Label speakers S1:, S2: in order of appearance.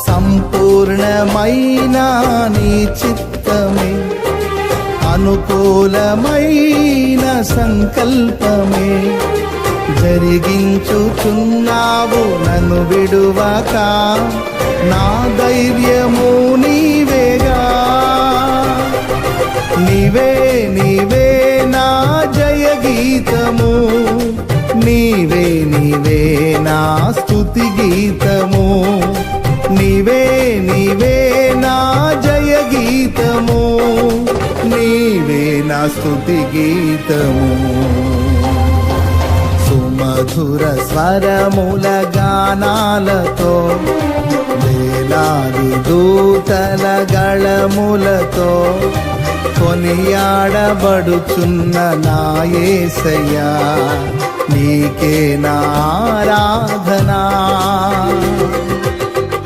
S1: సంపూర్ణమైన నీ చిత్తమే, అనుకూలమైన సంకల్పమే జరిగించుచున్నావు నన్ను విడువక. నా ధైర్యము నీవేగా, నీవే నీవే నా జయ గీతము, నీవే నీవే నా స్తుతి గీతము, నీవే నీవే నా జయ గీతము, నీవే నా స్తుతి గీతము. సుమధుర స్వరముల గానాలతో, వేలాది దూతల గళములతో కొనియాడబడుచున్న నా యేసయ్యా, నీకే నా ఆరాధనా.